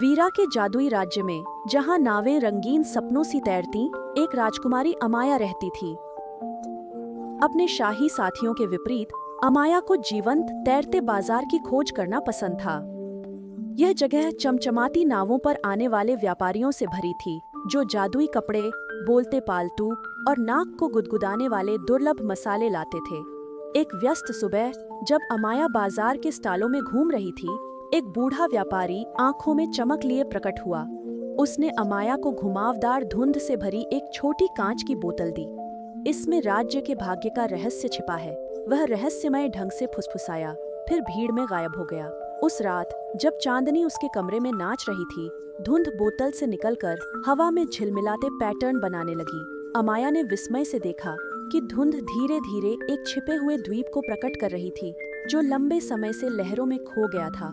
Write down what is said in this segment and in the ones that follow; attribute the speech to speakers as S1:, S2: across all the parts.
S1: वीरा के जादुई राज्य में, जहां नावें रंगीन सपनों सी तैरती, एक राजकुमारी अमाया रहती थी। अपने शाही साथियों के विपरीत अमाया को जीवंत तैरते बाजार की खोज करना पसंद था। यह जगह चमचमाती नावों पर आने वाले व्यापारियों से भरी थी, जो जादुई कपड़े, बोलते पालतू और नाक को गुदगुदाने वाले दुर्लभ मसाले लाते थे। एक व्यस्त सुबह, जब अमाया बाजार के स्टालों में घूम रही थी, एक बूढ़ा व्यापारी आंखों में चमक लिए प्रकट हुआ। उसने अमाया को घुमावदार धुंध से भरी एक छोटी कांच की बोतल दी। इसमें राज्य के भाग्य का रहस्य छिपा है। वह रहस्यमय ढंग से फुसफुसाया, फिर भीड़ में गायब हो गया। उस रात, जब चांदनी उसके कमरे में नाच रही थी, धुंध बोतल से निकलकर हवा में झिलमिलाते पैटर्न बनाने लगी। अमाया ने विस्मय से देखा कि धुंध धीरे धीरे एक छिपे हुए द्वीप को प्रकट कर रही थी, जो लंबे समय से लहरों में खो गया था।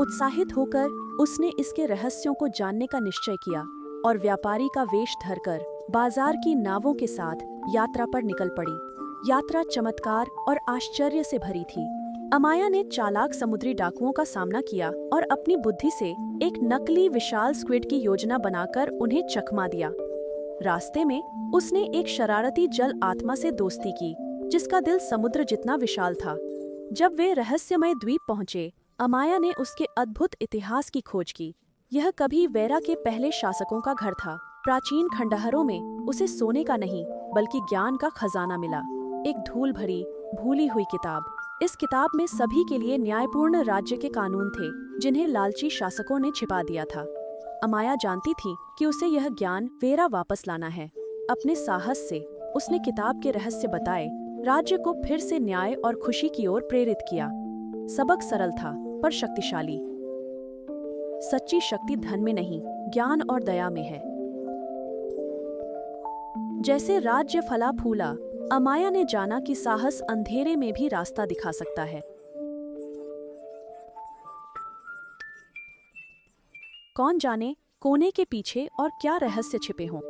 S1: उत्साहित होकर उसने इसके रहस्यों को जानने का निश्चय किया और व्यापारी का वेश धरकर बाजार की नावों के साथ यात्रा पर निकल पड़ी। यात्रा चमत्कार और आश्चर्य से भरी थी। अमाया ने चालाक समुद्री डाकुओं का सामना किया और अपनी बुद्धि से एक नकली विशाल स्क्विड की योजना बनाकर उन्हें चकमा दिया। रास्ते में उसने एक शरारती जल आत्मा से दोस्ती की, जिसका दिल समुद्र जितना विशाल था। जब वे रहस्यमय द्वीप पहुंचे, अमाया ने उसके अद्भुत इतिहास की खोज की। यह कभी वेरा के पहले शासकों का घर था। प्राचीन खंडहरों में उसे सोने का नहीं, बल्कि ज्ञान का खजाना मिला। एक धूल भरी, भूली हुई किताब। इस किताब में सभी के लिए न्यायपूर्ण राज्य के कानून थे, जिन्हें लालची शासकों ने छिपा दिया था। अमाया जानती थी कि उसे यह ज्ञान वेरा वापस लाना है। अपने साहस से उसने किताब के रहस्य बताए, राज्य को फिर से न्याय और खुशी की ओर प्रेरित किया। सबक सरल था, पर शक्तिशाली। सच्ची शक्ति धन में नहीं, ज्ञान और दया में है। जैसे राज्य फला फूला, अमाया ने जाना कि साहस अंधेरे में भी रास्ता दिखा सकता है। कौन जाने कोने के पीछे और क्या रहस्य छिपे हों।